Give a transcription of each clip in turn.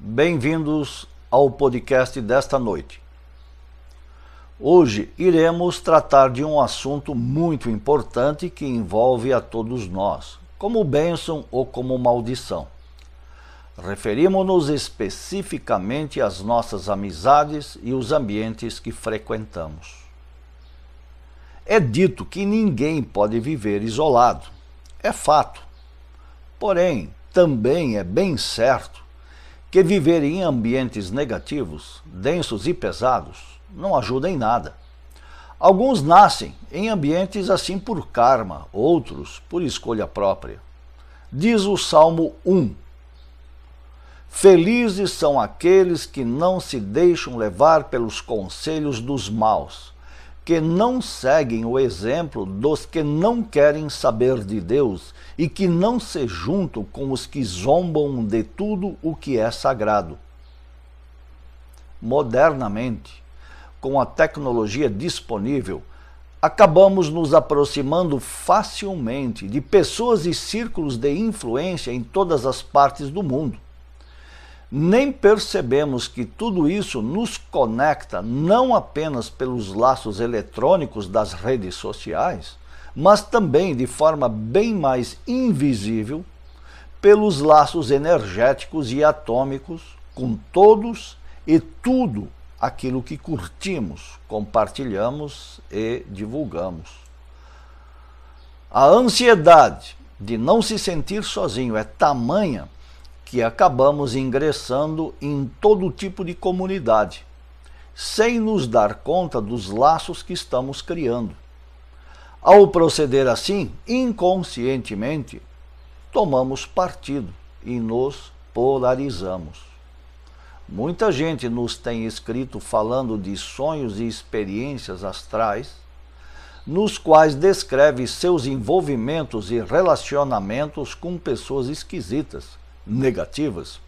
Bem-vindos ao podcast desta noite. Hoje iremos tratar de um assunto muito importante que envolve a todos nós, como bênção ou como maldição. Referimos-nos especificamente às nossas amizades e os ambientes que frequentamos. É dito que ninguém pode viver isolado. É fato. Porém, também é bem certo que viver em ambientes negativos, densos e pesados, não ajuda em nada. Alguns nascem em ambientes assim por karma, outros por escolha própria. Diz o Salmo 1. Felizes são aqueles que não se deixam levar pelos conselhos dos maus, que não seguem o exemplo dos que não querem saber de Deus e que não se juntam com os que zombam de tudo o que é sagrado. Modernamente, com a tecnologia disponível, acabamos nos aproximando facilmente de pessoas e círculos de influência em todas as partes do mundo. Nem percebemos que tudo isso nos conecta não apenas pelos laços eletrônicos das redes sociais, mas também de forma bem mais invisível pelos laços energéticos e atômicos com todos e tudo aquilo que curtimos, compartilhamos e divulgamos. A ansiedade de não se sentir sozinho é tamanha que acabamos ingressando em todo tipo de comunidade, sem nos dar conta dos laços que estamos criando. Ao proceder assim, inconscientemente, tomamos partido e nos polarizamos. Muita gente nos tem escrito falando de sonhos e experiências astrais, nos quais descreve seus envolvimentos e relacionamentos com pessoas esquisitas, negativas,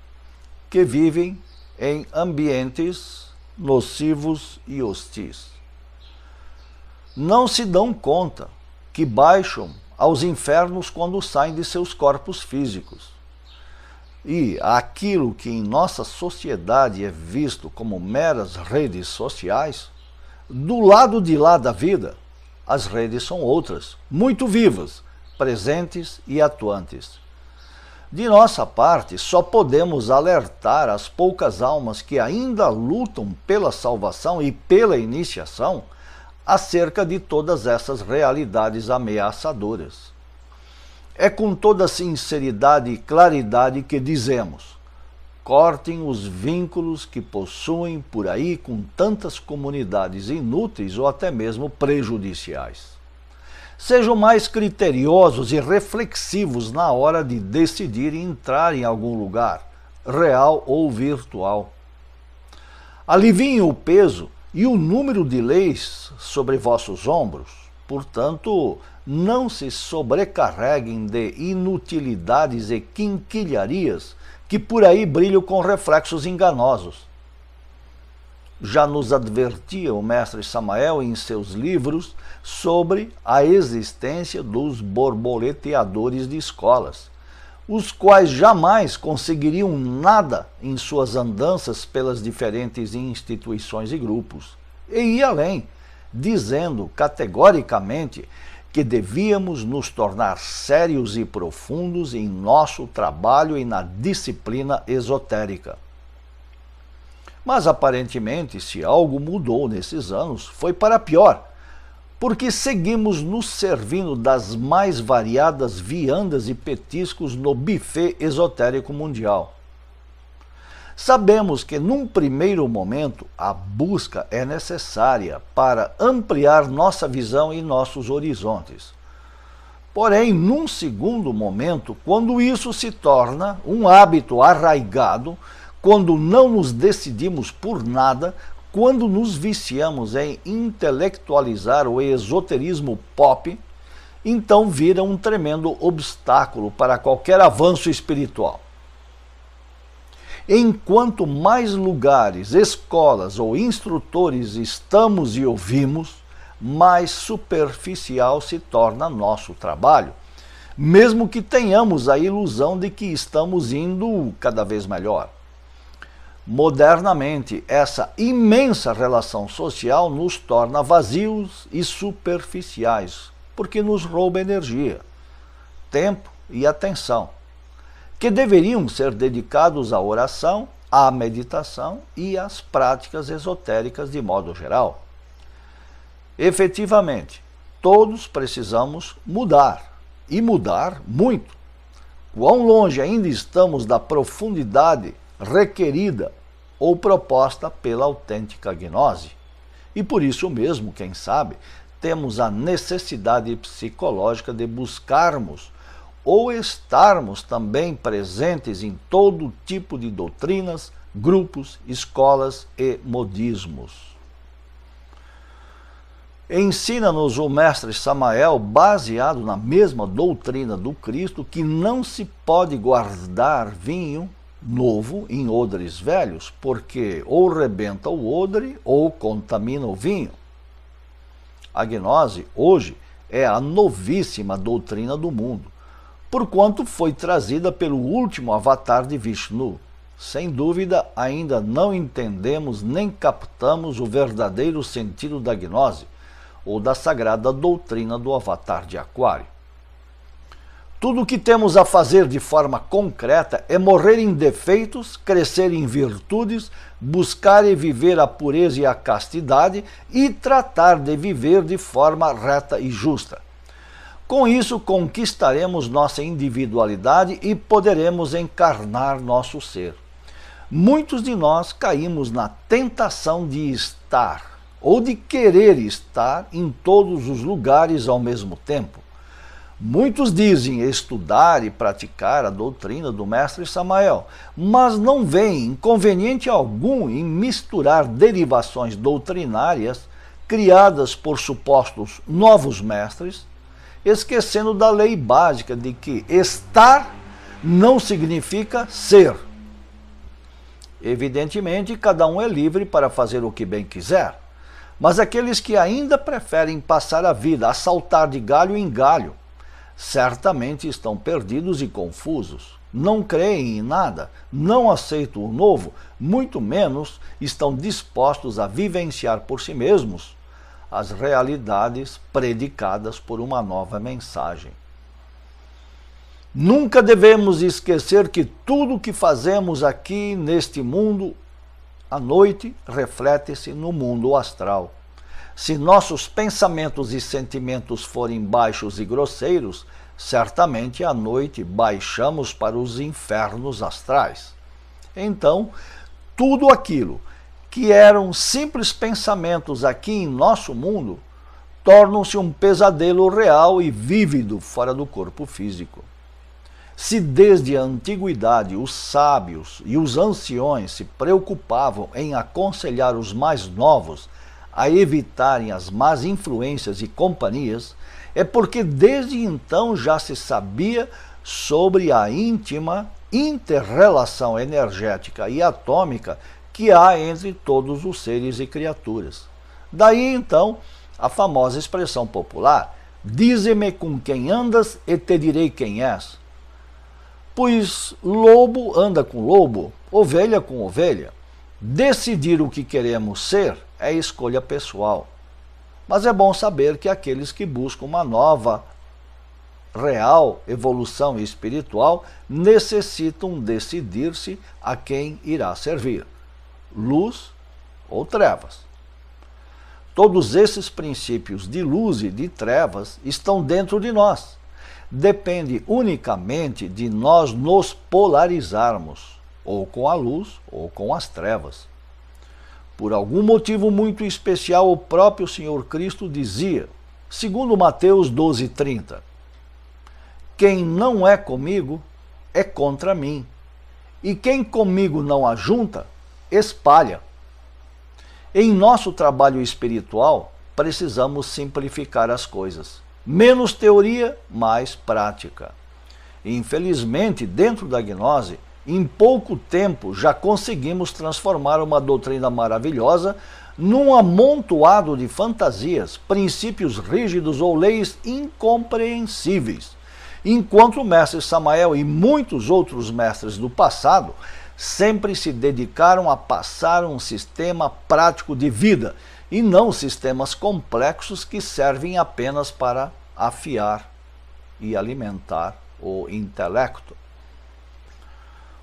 que vivem em ambientes nocivos e hostis. Não se dão conta que baixam aos infernos quando saem de seus corpos físicos. E aquilo que em nossa sociedade é visto como meras redes sociais, do lado de lá da vida, as redes são outras, muito vivas, presentes e atuantes. De nossa parte, só podemos alertar as poucas almas que ainda lutam pela salvação e pela iniciação acerca de todas essas realidades ameaçadoras. É com toda sinceridade e claridade que dizemos: cortem os vínculos que possuem por aí com tantas comunidades inúteis ou até mesmo prejudiciais. Sejam mais criteriosos e reflexivos na hora de decidir entrar em algum lugar, real ou virtual. Aliviem o peso e o número de leis sobre vossos ombros, portanto, não se sobrecarreguem de inutilidades e quinquilharias que por aí brilham com reflexos enganosos. Já nos advertia o mestre Samael em seus livros sobre a existência dos borboleteadores de escolas, os quais jamais conseguiriam nada em suas andanças pelas diferentes instituições e grupos. E ia além, dizendo categoricamente que devíamos nos tornar sérios e profundos em nosso trabalho e na disciplina esotérica. Mas aparentemente, se algo mudou nesses anos, foi para pior, porque seguimos nos servindo das mais variadas viandas e petiscos no buffet esotérico mundial. Sabemos que num primeiro momento a busca é necessária para ampliar nossa visão e nossos horizontes. Porém, num segundo momento, quando isso se torna um hábito arraigado, quando não nos decidimos por nada, quando nos viciamos em intelectualizar o esoterismo pop, então vira um tremendo obstáculo para qualquer avanço espiritual. Enquanto mais lugares, escolas ou instrutores estamos e ouvimos, mais superficial se torna nosso trabalho, mesmo que tenhamos a ilusão de que estamos indo cada vez melhor. Modernamente, essa imensa relação social nos torna vazios e superficiais, porque nos rouba energia, tempo e atenção, que deveriam ser dedicados à oração, à meditação e às práticas esotéricas de modo geral. Efetivamente, todos precisamos mudar, e mudar muito. Quão longe ainda estamos da profundidade requerida ou proposta pela autêntica gnose? E por isso mesmo, quem sabe, temos a necessidade psicológica de buscarmos ou estarmos também presentes em todo tipo de doutrinas, grupos, escolas e modismos. Ensina-nos o mestre Samael, baseado na mesma doutrina do Cristo, que não se pode guardar vinho novo em odres velhos, porque ou rebenta o odre ou contamina o vinho. A gnose, hoje, é a novíssima doutrina do mundo, porquanto foi trazida pelo último avatar de Vishnu. Sem dúvida, ainda não entendemos nem captamos o verdadeiro sentido da gnose, ou da sagrada doutrina do avatar de Aquário. Tudo o que temos a fazer de forma concreta é morrer em defeitos, crescer em virtudes, buscar e viver a pureza e a castidade e tratar de viver de forma reta e justa. Com isso, conquistaremos nossa individualidade e poderemos encarnar nosso ser. Muitos de nós caímos na tentação de estar ou de querer estar em todos os lugares ao mesmo tempo. Muitos dizem estudar e praticar a doutrina do mestre Samael, mas não veem inconveniente algum em misturar derivações doutrinárias criadas por supostos novos mestres, esquecendo da lei básica de que estar não significa ser. Evidentemente, cada um é livre para fazer o que bem quiser, mas aqueles que ainda preferem passar a vida a saltar de galho em galho, certamente estão perdidos e confusos, não creem em nada, não aceitam o novo, muito menos estão dispostos a vivenciar por si mesmos as realidades predicadas por uma nova mensagem. Nunca devemos esquecer que tudo o que fazemos aqui neste mundo à noite reflete-se no mundo astral. Se nossos pensamentos e sentimentos forem baixos e grosseiros, certamente à noite baixamos para os infernos astrais. Então, tudo aquilo que eram simples pensamentos aqui em nosso mundo tornam-se um pesadelo real e vívido fora do corpo físico. Se desde a antiguidade os sábios e os anciões se preocupavam em aconselhar os mais novos a evitarem as más influências e companhias, é porque desde então já se sabia sobre a íntima inter-relação energética e atômica que há entre todos os seres e criaturas. Daí então a famosa expressão popular: dize-me com quem andas e te direi quem és. Pois lobo anda com lobo, ovelha com ovelha. Decidir o que queremos ser é escolha pessoal. Mas é bom saber que aqueles que buscam uma nova, real evolução espiritual necessitam decidir-se a quem irá servir, luz ou trevas. Todos esses princípios de luz e de trevas estão dentro de nós. Depende unicamente de nós nos polarizarmos, ou com a luz ou com as trevas. Por algum motivo muito especial, o próprio Senhor Cristo dizia, segundo Mateus 12:30, quem não é comigo é contra mim, e quem comigo não ajunta, espalha. Em nosso trabalho espiritual, precisamos simplificar as coisas. Menos teoria, mais prática. Infelizmente, dentro da gnose, em pouco tempo já conseguimos transformar uma doutrina maravilhosa num amontoado de fantasias, princípios rígidos ou leis incompreensíveis, enquanto o mestre Samael e muitos outros mestres do passado sempre se dedicaram a passar um sistema prático de vida e não sistemas complexos que servem apenas para afiar e alimentar o intelecto.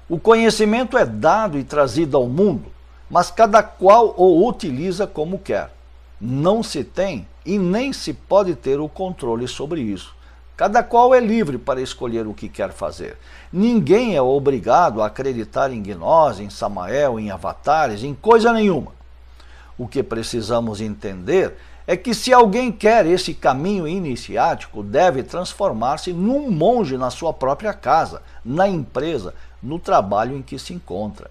O conhecimento é dado e trazido ao mundo, mas cada qual o utiliza como quer. Não se tem e nem se pode ter o controle sobre isso. Cada qual é livre para escolher o que quer fazer. Ninguém é obrigado a acreditar em gnose, em Samael, em avatares, em coisa nenhuma. O que precisamos entender é que se alguém quer esse caminho iniciático, deve transformar-se num monge na sua própria casa, na empresa, no trabalho em que se encontra.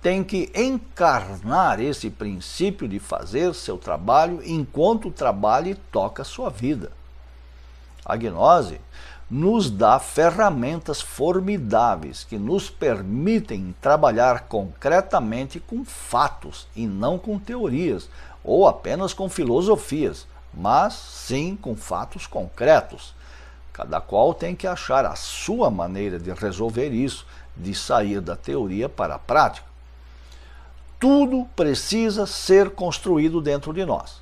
Tem que encarnar esse princípio de fazer seu trabalho enquanto trabalha e toca a sua vida. A gnose nos dá ferramentas formidáveis que nos permitem trabalhar concretamente com fatos e não com teorias ou apenas com filosofias, mas sim com fatos concretos. Cada qual tem que achar a sua maneira de resolver isso, de sair da teoria para a prática. Tudo precisa ser construído dentro de nós.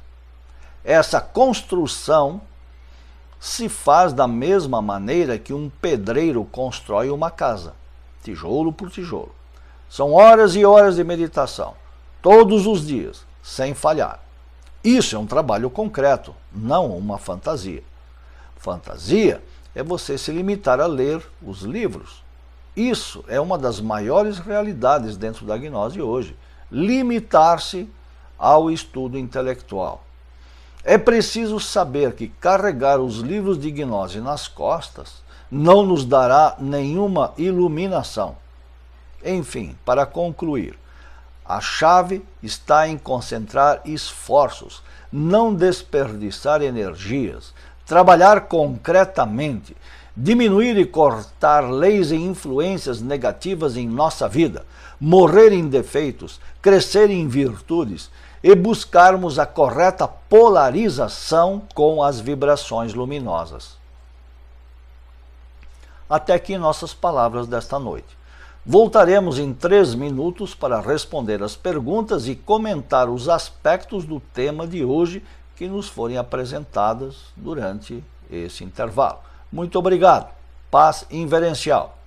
Essa construção se faz da mesma maneira que um pedreiro constrói uma casa, tijolo por tijolo. São horas e horas de meditação, todos os dias, sem falhar. Isso é um trabalho concreto, não uma fantasia. Fantasia é você se limitar a ler os livros. Isso é uma das maiores realidades dentro da gnose hoje. Limitar-se ao estudo intelectual. É preciso saber que carregar os livros de gnose nas costas não nos dará nenhuma iluminação. Enfim, para concluir, a chave está em concentrar esforços, não desperdiçar energias, trabalhar concretamente, diminuir e cortar leis e influências negativas em nossa vida, morrer em defeitos, crescer em virtudes e buscarmos a correta polarização com as vibrações luminosas. Até aqui nossas palavras desta noite. Voltaremos em 3 minutos para responder as perguntas e comentar os aspectos do tema de hoje que nos forem apresentadas durante esse intervalo. Muito obrigado. Paz inverencial.